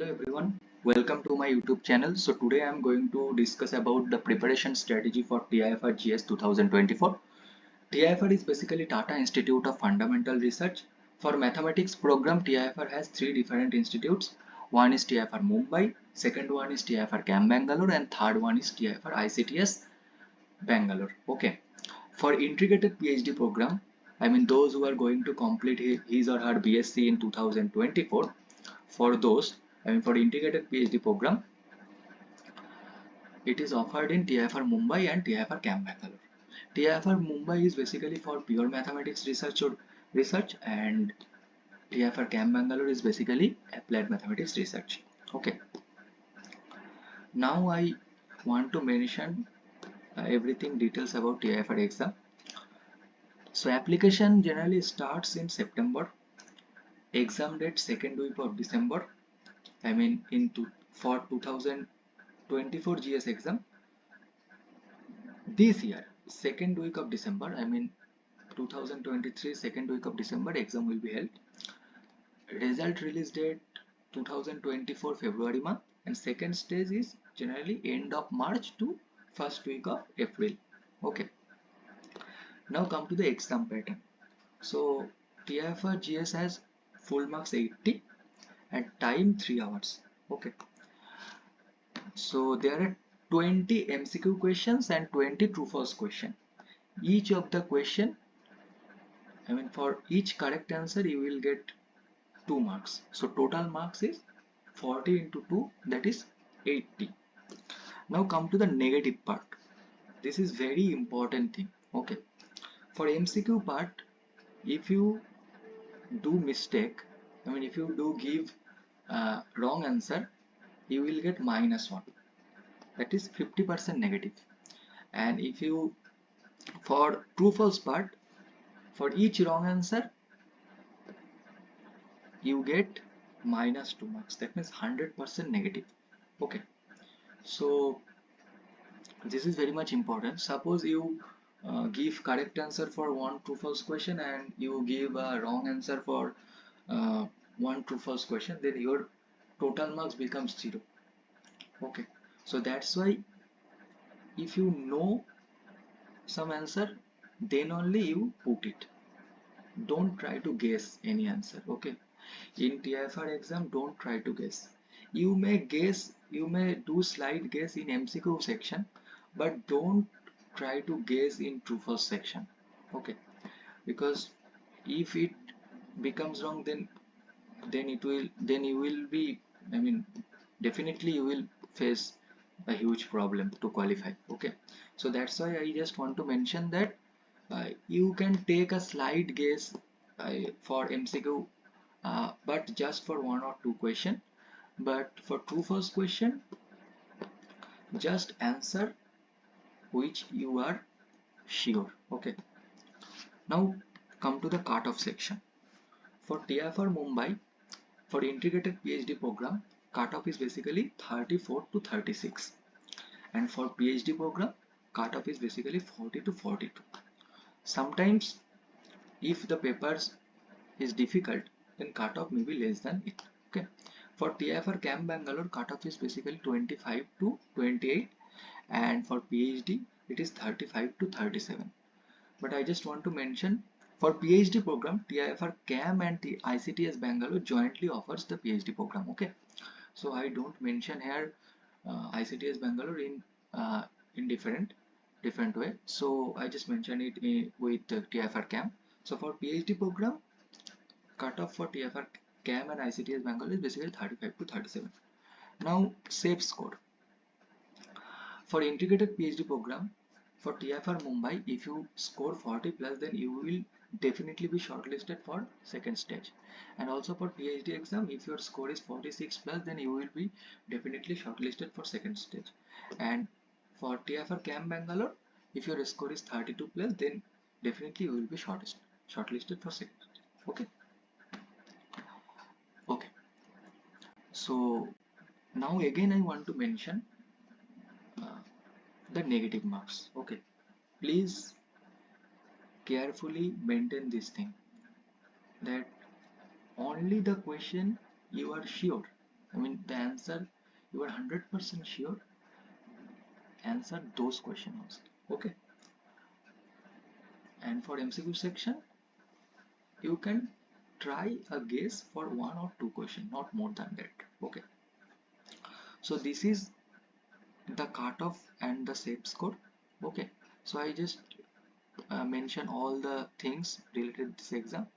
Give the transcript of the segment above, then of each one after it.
Hello everyone, welcome to my YouTube channel. So today I am going to discuss about the preparation strategy for TIFR GS 2024. TIFR is basically Tata Institute of Fundamental Research. For mathematics program, TIFR has three different institutes. One is TIFR Mumbai, second one is TIFR CAM Bangalore, and third one is TIFR ICTS Bangalore. Okay. For integrated PhD program, I mean those who are going to complete his or her BSc in 2024, for those, I mean for integrated PhD program, it is offered in TIFR Mumbai and TIFR CAM Bangalore. TIFR Mumbai is basically for pure mathematics research, and TIFR CAM Bangalore is basically applied mathematics research. Okay. Now I want to mention everything details about TIFR exam. So application generally starts in September. Exam date second week of December. I mean for 2024 GS exam. This year, second week of December, I mean 2023 second week of December, exam will be held. Result release date 2024 February month, and second stage is generally end of March to first week of April. Okay. Now come to the exam pattern. So TIFR GS has full marks 80 and time 3 hours. Okay. So there are 20 MCQ questions and 20 true false question. Each of the question, I mean for each correct answer you will get 2 marks. So total marks is 40 into 2, that is 80. Now come to the negative part. This is very important thing. Okay. For MCQ part, if you do mistake, I mean if you do give wrong answer, you will get -1. That is 50% negative. And if you, for true false part, for each wrong answer you get -2 marks. That means 100% negative. Okay. So this is very much important. Suppose you give correct answer for one true false question and you give a wrong answer for one true false question, then your total marks becomes 0. Okay. So that's why if you know some answer, then only you put it. Don't try to guess any answer. Okay. In TIFR exam, don't try to guess. You may guess, you may do slight guess in MCQ section, but don't try to guess in true false section. Okay. Because if it becomes wrong, then you will be, I mean definitely you will face a huge problem to qualify. Okay. So that's why I just want to mention that you can take a slight guess for MCQ, but just for 1 or 2 question. But for true false question, just answer which you are sure. Okay. Now come to the cutoff section. For TIFR Mumbai, for integrated PhD program, cutoff is basically 34 to 36, and for PhD program, cutoff is basically 40 to 42. Sometimes if the papers is difficult, then cutoff may be less than it. Okay. For TIFR CAM Bangalore, cutoff is basically 25 to 28, and for PhD it is 35 to 37. But I just want to mention, for PhD program, TIFR CAM and the ICTS Bangalore jointly offers the PhD program. Okay. So I don't mention here ICTS Bangalore in different way. So I just mention it with TIFR CAM. So for PhD program, cutoff for TIFR CAM and ICTS Bangalore is basically 35 to 37. Now safe score. For integrated PhD program, for TIFR Mumbai, if you score 40 plus, then you will definitely be shortlisted for second stage. And also for PhD exam, if your score is 46 plus, then you will be definitely shortlisted for second stage. And for TIFR CAM Bangalore, if your score is 32 plus, then definitely you will be shortlisted for second stage. Okay. Okay. So now again I want to mention the negative marks. Okay. Please carefully maintain this thing, that only the question you are sure, I mean the answer, you are 100% sure, answer those questions. Okay. And for MCQ section, you can try a guess for one or two questions, not more than that. Okay. So this is the cutoff and the set score. Okay. So I just mention all the things related to this exam.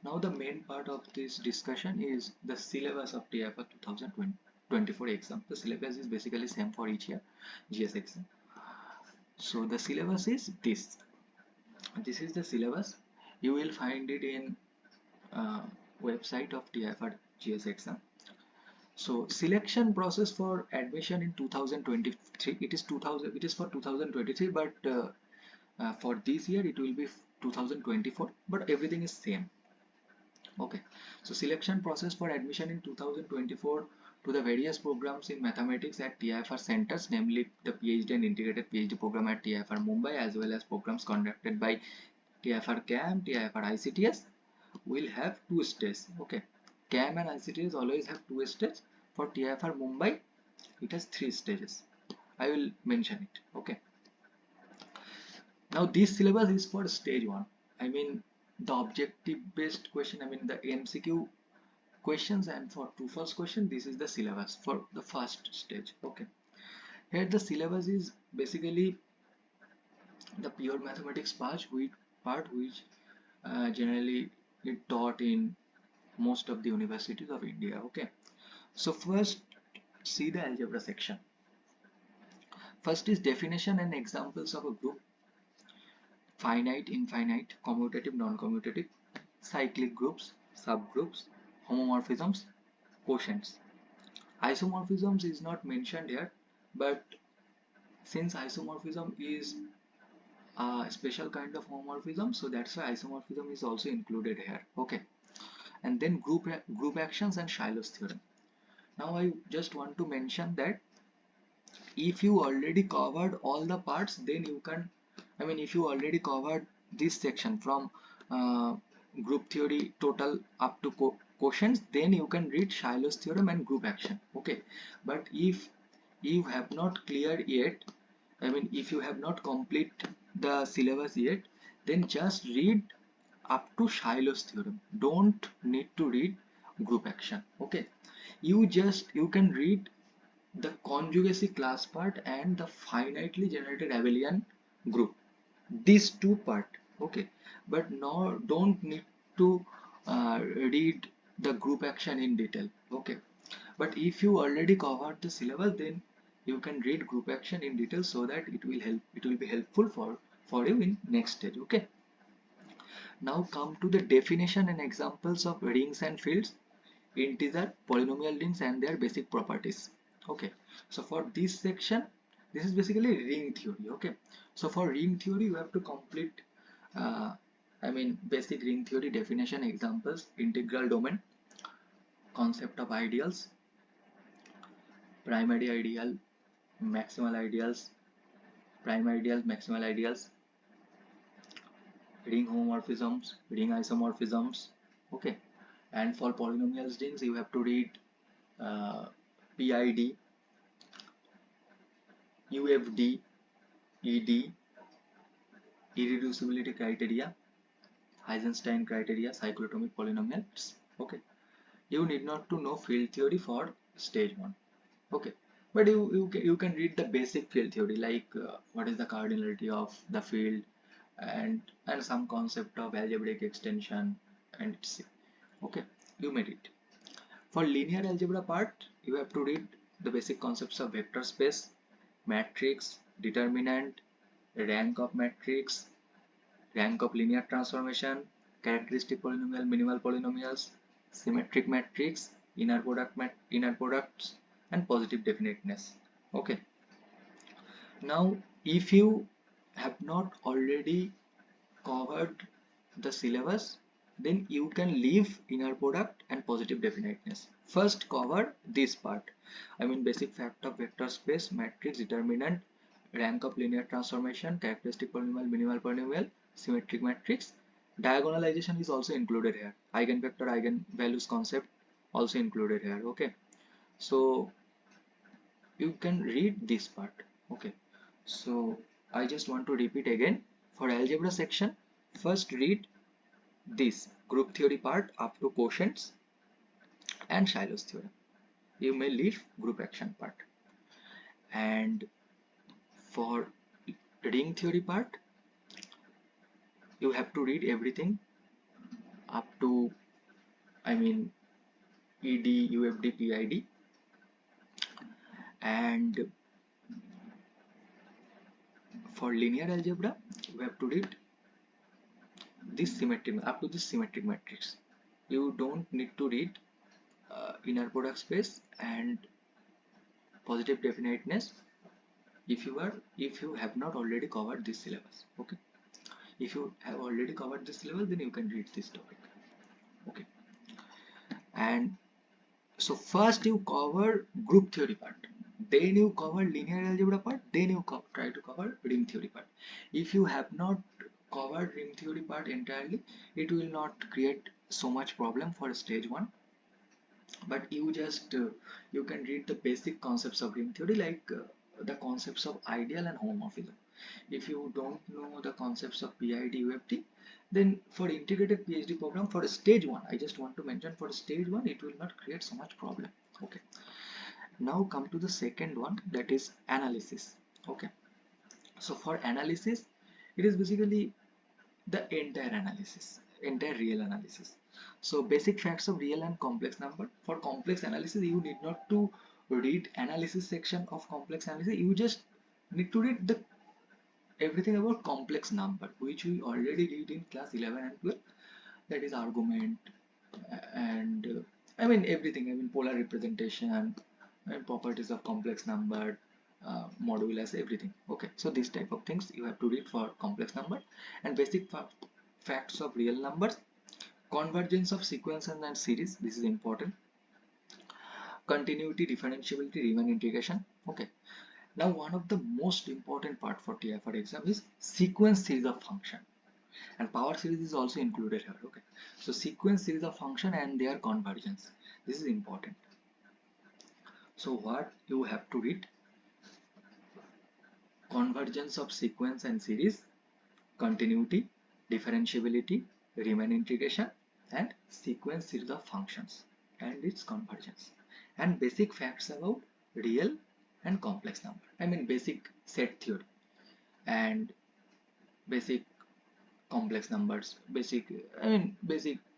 Now the main part of this discussion is the syllabus of TIFR 2024 exam. The syllabus is basically same for each year GS exam. So the syllabus is this. This is the syllabus. You will find it in website of TIFR GS exam. So selection process for admission in 2023. It is for 2023, but for this year it will be 2024. But everything is same. Okay, so selection process for admission in 2024 to the various programs in mathematics at TIFR centers, namely the PhD and integrated PhD program at TIFR Mumbai, as well as programs conducted by TIFR CAM, TIFR ICTS, will have two stages. Okay, CAM and ICTS always have two stages. For TIFR Mumbai, it has three stages. I will mention it. Okay. Now this syllabus is for stage 1. I mean the objective based question, I mean the MCQ questions, and for true false question, this is the syllabus for the first stage. Okay. Here the syllabus is basically the pure mathematics part which generally is taught in most of the universities of India. Okay. So first see the algebra section. First is definition and examples of a group: finite, infinite, commutative, non-commutative, cyclic groups, subgroups, homomorphisms, quotients. Isomorphisms is not mentioned here, but since isomorphism is a special kind of homomorphism, so that's why isomorphism is also included here. Okay. And then group actions and Shiloh's theorem. Now I just want to mention that if you already covered all the parts, then you can, I mean if you already covered this section from group theory total up to quotients, then you can read Shiloh's theorem and group action. Okay. But if you have not cleared yet, I mean if you have not complete the syllabus yet, then just read up to Shiloh's theorem. Don't need to read group action. Okay. You can read the conjugacy class part and the finitely generated abelian group, these two part. Okay. But now don't need to read the group action in detail. Okay. But if you already covered the syllabus, then you can read group action in detail, so that it will be helpful for you in next stage. Okay. Now come to the definition and examples of rings and fields, integer, polynomial rings and their basic properties. Okay. So for this section, this is basically ring theory. Okay. So for ring theory, you have to complete I mean basic ring theory definition, examples, integral domain, concept of ideals, primary ideal, maximal ideals, prime ideals, maximal ideals, ring homomorphisms, ring isomorphisms. Okay. And for polynomial rings, you have to read PID, UFD, ED, irreducibility criteria, Eisenstein criteria, cyclotomic polynomials. Okay. You need not to know field theory for stage 1. Okay. But you can read the basic field theory, like what is the cardinality of the field, and some concept of algebraic extension and etc. Okay. You made it. For linear algebra part, you have to read the basic concepts of vector space, matrix, determinant, rank of matrix, rank of linear transformation, characteristic polynomial, minimal polynomials, symmetric matrix, inner products, and positive definiteness. Okay. Now, if you have not already covered the syllabus, then you can leave inner product and positive definiteness. First cover this part. I mean basic fact of vector space, matrix, determinant, rank of linear transformation, characteristic polynomial, minimal polynomial, symmetric matrix. Diagonalization is also included here. Eigenvector, eigenvalues concept also included here. Okay. So you can read this part. Okay, so I just want to repeat again. For algebra section, first read this group theory part up to quotients and Shiloh's theorem. You may leave group action part. And for ring theory part, you have to read everything up to, I mean, ED, UFD, PID. And for linear algebra, you have to read this symmetric up to this symmetric matrix. You don't need to read inner product space and positive definiteness if you have not already covered this syllabus. Okay, if you have already covered this syllabus, then you can read this topic. Okay, and so first you cover group theory part, then you cover linear algebra part, then you try to cover ring theory part. If you have not covered ring theory part entirely, it will not create so much problem for stage 1. But you just you can read the basic concepts of ring theory, like the concepts of ideal and homomorphism. If you don't know the concepts of PID, UFD, then for integrated PhD program for stage 1, I just want to mention, for stage 1 it will not create so much problem. Okay, now come to the second one, that is analysis. Okay, so for analysis, it is basically the entire real analysis. So basic facts of real and complex number. For complex analysis, you need not to read analysis section of complex analysis. You just need to read the everything about complex number, which we already did in class 11 and 12. That is argument and I mean everything. I mean polar representation and properties of complex number, modulus, everything. Okay, so this type of things you have to read for complex number. And basic facts of real numbers, convergence of sequences and series, this is important, continuity, differentiability, Riemann integration. Okay, now one of the most important part for TIFR exam is sequence series of function, and power series is also included here. Okay, so sequence series of function and their convergence, this is important. So what you have to read: convergence of sequence and series, continuity, differentiability, Riemann integration, and sequence series of functions and its convergence, and basic facts about real and complex number. I mean basic set theory and basic complex numbers, basic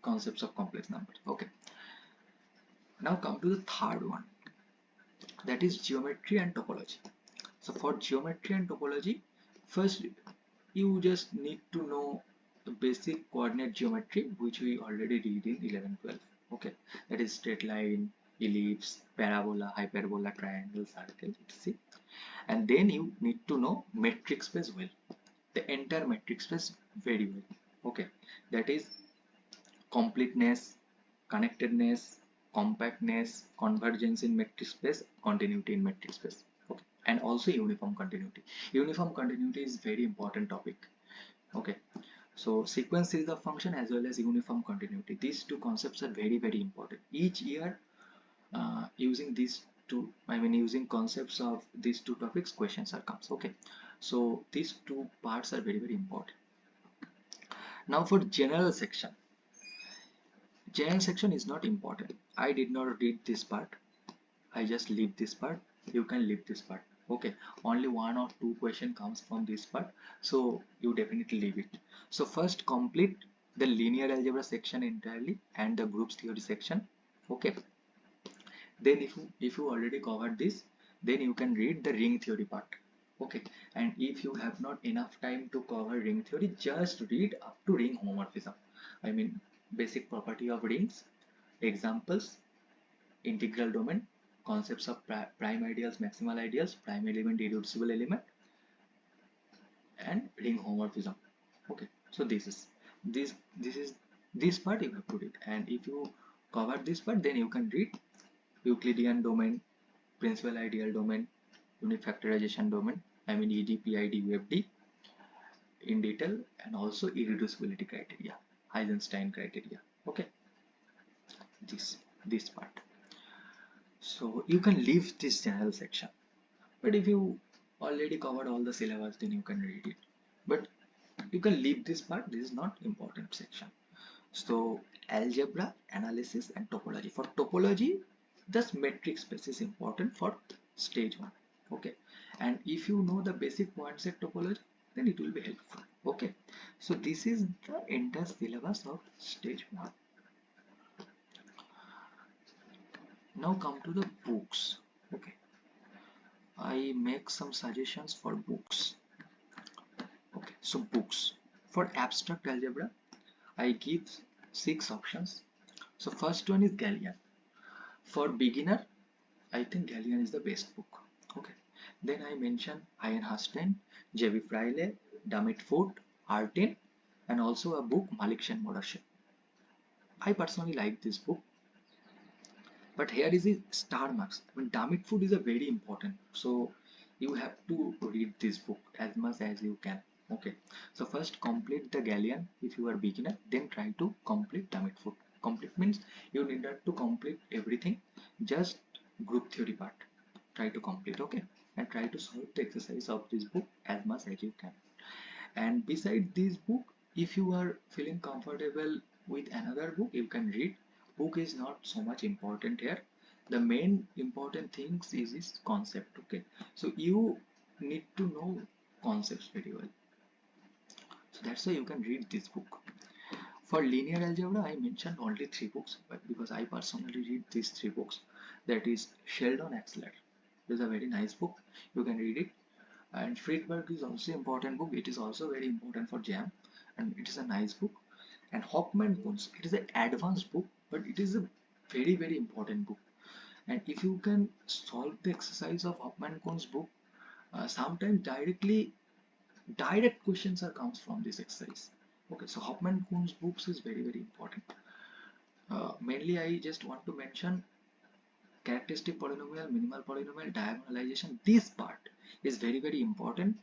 concepts of complex numbers. Okay, now come to the third one, that is geometry and topology. So for geometry and topology, first you just need to know the basic coordinate geometry, which we already did in 11-12. Okay, that is straight line, ellipse, parabola, hyperbola, triangle, circle, etc. And then you need to know metric space well, the entire metric space very well. Okay, that is completeness, connectedness, compactness, convergence in metric space, continuity in metric space. Okay, and also uniform continuity. Uniform continuity is very important topic. Okay, so sequence series of function as well as uniform continuity, these two concepts are very important. Each year using these two, using concepts of these two topics, questions are comes. Okay, so these two parts are very important. Now for general section, general section is not important. I did not read this part, I just leave this part. You can leave this part. Okay, only one or two question comes from this part, so you definitely leave it. So first complete the linear algebra section entirely and the groups theory section. Okay, then if you already covered this, then you can read the ring theory part. Okay, and if you have not enough time to cover ring theory, just read up to ring homomorphism. I mean basic property of rings, examples, integral domain, concepts of prime ideals, maximal ideals, prime element, irreducible element, and ring homomorphism. Okay, so this part you have to read, and if you cover this part, then you can read Euclidean domain, principal ideal domain, unit factorization domain, ED, PID, UFD in detail, and also irreducibility criteria, Eisenstein criteria. Okay, this part. So you can leave this general section, but if you already covered all the syllabus, then you can read it. But you can leave this part. This is not important section. So algebra, analysis, and topology. For topology, this metric space is important for stage 1. Okay, and if you know the basic points at topology, then it will be helpful. Okay, so this is the entire syllabus of stage 1. Now come to the books. Okay, I make some suggestions for books. Okay, so books for abstract algebra, I give 6 options. So first one is Gallian. For beginner, I think Gallian is the best book. Okay. Then I mention Ian Huston, J.B. Friley, Damit Foote, Artin, and also a book Malikshan Morashe. I personally like this book, but here is the star marks. I mean, Damit Foote is a very important, so you have to read this book as much as you can. Okay. So first complete the Gallian if you are beginner, then try to complete Damit Foote. Complete means you need not to complete everything, just group theory part. Try to complete, okay, and try to solve the exercise of this book as much as you can. And beside this book, if you are feeling comfortable with another book, you can read. Book is not so much important here. The main important things is this concept. Okay, so you need to know concepts very well, so that's why you can read this book. For linear algebra, I mentioned only 3 books, but because I personally read these 3 books, that is Sheldon Axler. This is a very nice book. You can read it. And Friedberg is also important book. It is also very important for JAM, and it is a nice book. And Hoffman Kunz, it is an advanced book, but it is a very important book. And if you can solve the exercise of Hoffman Kunz book, sometimes direct questions are comes from this exercise. Okay, so Hoffman Kunz books is very important. Mainly, I just want to mention characteristic polynomial, minimal polynomial, diagonalization. This part is very important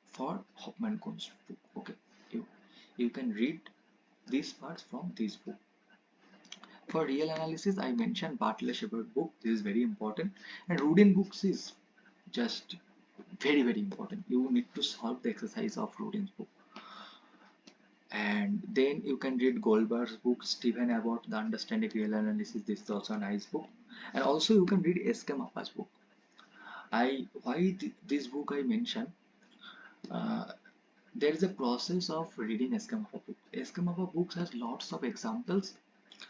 for Hoffman Kunz book. Okay, you can read these parts from this book. For real analysis, I mentioned Bartlett Shepard book. This is very important, and Rudin books is just very important. You need to solve the exercise of Rudin's book. And then you can read Goldberg's book, Stephen Abbott, The Understanding Real Analysis. This is also a nice book. And also you can read S.K. Mappa's book. This book I mentioned, uh, there is a process of reading S.K. Mappa book. S.K. Mappa books has lots of examples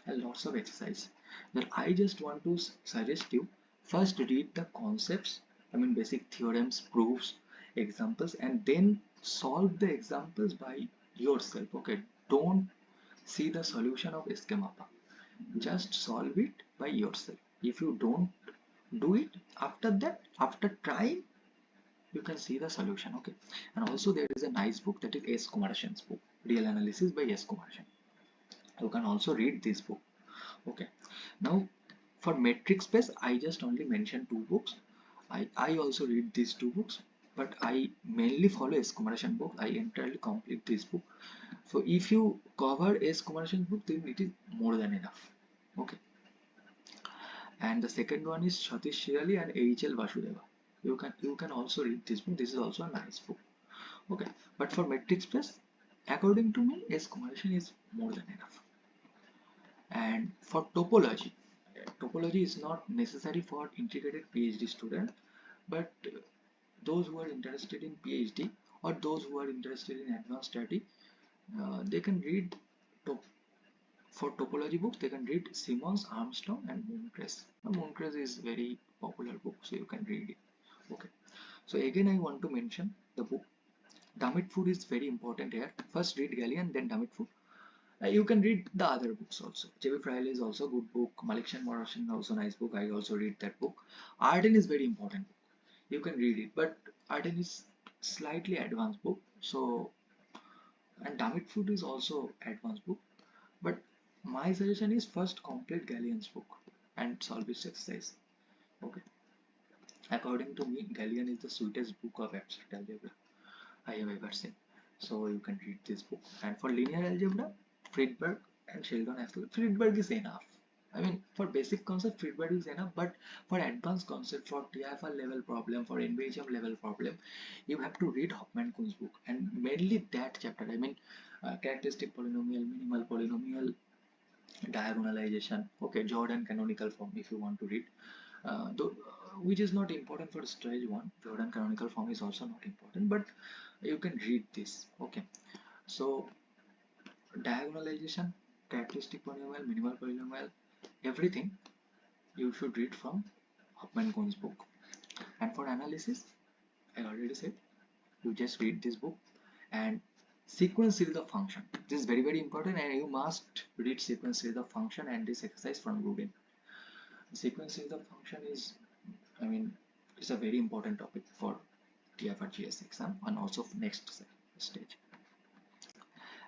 and lots of exercise. That I just want to suggest you first read the concepts, I mean basic theorems, proofs, examples, and then solve the examples by yourself. Okay, don't see the solution of S.K. Mappa. Just solve it by yourself. If you don't do it, after that, after trying, you can see the solution. Okay, and also there is a nice book, that is S. Kumarashan's book, Real Analysis by S. Kumarashan. You can also read this book. Okay, now for metric space, I just only mentioned 2 books. I also read these 2 books, but I mainly follow S. Kumarashan book. I entirely complete this book. So if you cover S. Kumarashan book, then it is more than enough. Okay, and the second one is Satish Shirali and H.L. Vasudeva. You can also read this book. This is also a nice book. Okay, but for metric space, according to me, S. Kumarashan is more than enough. And for topology is not necessary for integrated PhD student, but those who are interested in PhD or those who are interested in advanced study, they can read top, for topology books they can read Simmons, Armstrong, and Mooncrest. Mooncrest is very popular book, so you can read it. Okay, so again I want to mention the book. Damit Foote is very important here. First read Gallian, then Damit Foote. You can read the other books also. J.B. Friley is also a good book. Malikshan Morashan also nice book. I also read that book. Arden is very important book. You can read it, but Arden is slightly advanced book. So, and Damit Foote is also advanced book. But my suggestion is first complete Gallian's book and solve its exercise. Okay. According to me, Gallian is the sweetest book of abstract algebra I have ever seen. So you can read this book. And for linear algebra, Friedberg and Sheldon Axel. Friedberg is enough. I mean, for basic concept, feedback is enough, but for advanced concept, for TIFR level problem, for NVHM level problem, you have to read Hoffman-Kuhn's book, and mainly that chapter. I mean, characteristic polynomial, minimal polynomial, diagonalization, okay, Jordan canonical form if you want to read, though, which is not important for stage 1. Jordan canonical form is also not important, but you can read this, okay. So diagonalization, characteristic polynomial, minimal polynomial, everything you should read from Hoffman-Kuhn's book. And for analysis, I already said, you just read this book and sequence series of function. This is very important, and you must read sequence series of function and this exercise from Rubin. Sequence series of function is, I mean, it's a very important topic for TIFR GS exam and also next stage.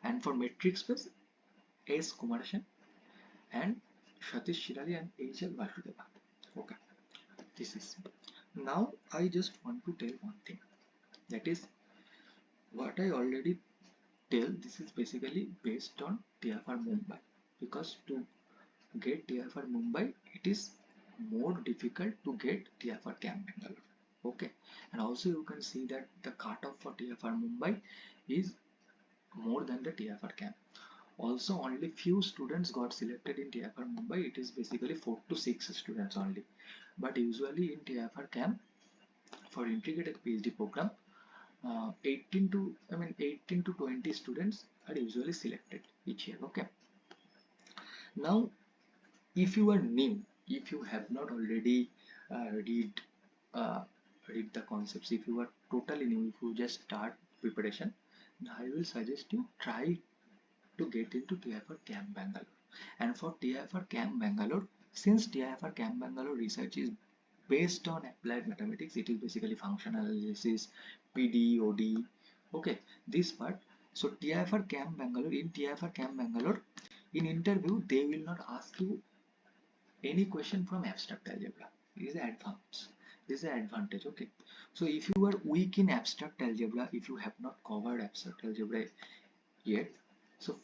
And for metric space, S. Kumarasan and Satish Shirali and H.L. Vasudeva. Okay, this is. Now I just want to tell one thing, that is what I already tell. This is basically based on TIFR Mumbai, because to get TIFR Mumbai, it is more difficult to get TIFR Camp Bangalore. Okay, and also you can see that the cutoff for TIFR Mumbai is more than the TIFR Camp. Also, only few students got selected in TIFR Mumbai. It is basically 4 to 6 students only. But usually in TIFR Camp, for integrated PhD program, 18 to 20 students are usually selected each year. Okay. Now, if you are new, if you have not already uh, read the concepts, if you are totally new, if you just start preparation, I will suggest you try to get into TIFR Camp Bangalore. And for TIFR Camp Bangalore, since TIFR Camp Bangalore research is based on applied mathematics, it is basically functional analysis, PD, OD, okay, this part. So TIFR Camp Bangalore, in TIFR Camp Bangalore, in interview, they will not ask you any question from abstract algebra. This is advanced. This is the advantage, okay. So if you are weak in abstract algebra, if you have not covered abstract algebra yet, so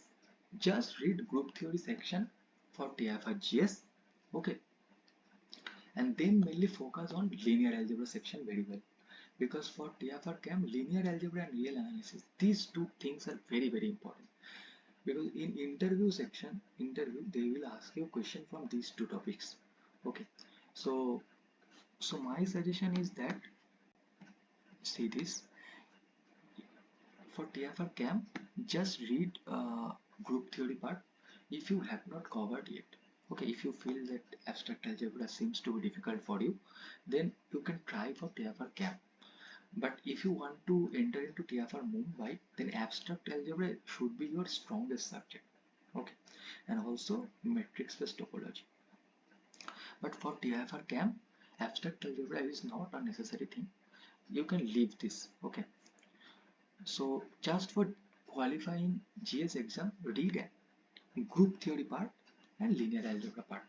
just read group theory section for TIFR GS, okay, and then mainly focus on linear algebra section very well, because for TIFR Camp, linear algebra and real analysis, these two things are very important, because in interview section, they will ask you question from these two topics, okay. So my suggestion is that, see this, for TIFR Camp, just read group theory part if you have not covered yet. Okay, if you feel that abstract algebra seems to be difficult for you, then you can try for TIFR Camp. But if you want to enter into TIFR Mumbai, then abstract algebra should be your strongest subject. Okay, and also metric space topology. But for TIFR Camp, abstract algebra is not a necessary thing. You can leave this. Okay. So just for qualifying GS exam, read a group theory part and linear algebra part.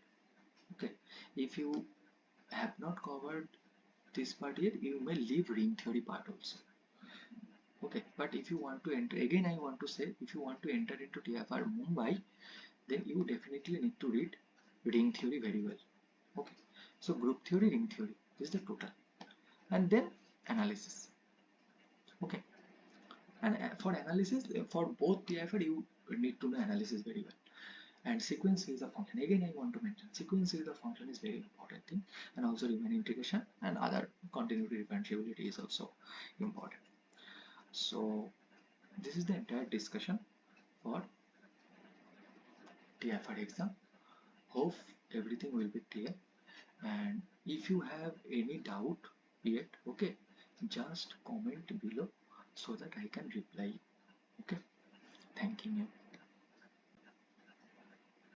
Okay. If you have not covered this part yet, you may leave ring theory part also. Okay. But if you want to enter, again I want to say, if you want to enter into TIFR Mumbai, then you definitely need to read ring theory very well. Okay. So group theory, ring theory, this is the total. And then analysis. Okay. And for analysis, for both TIFR, you need to know analysis very well. And sequence series of function. Again, I want to mention sequence series of function is very important thing, and also Riemann integration and other continuity differentiability is also important. So this is the entire discussion for TIFR exam. Hope everything will be clear. And if you have any doubt yet, okay, just comment below so that I can reply. Okay, thanking you.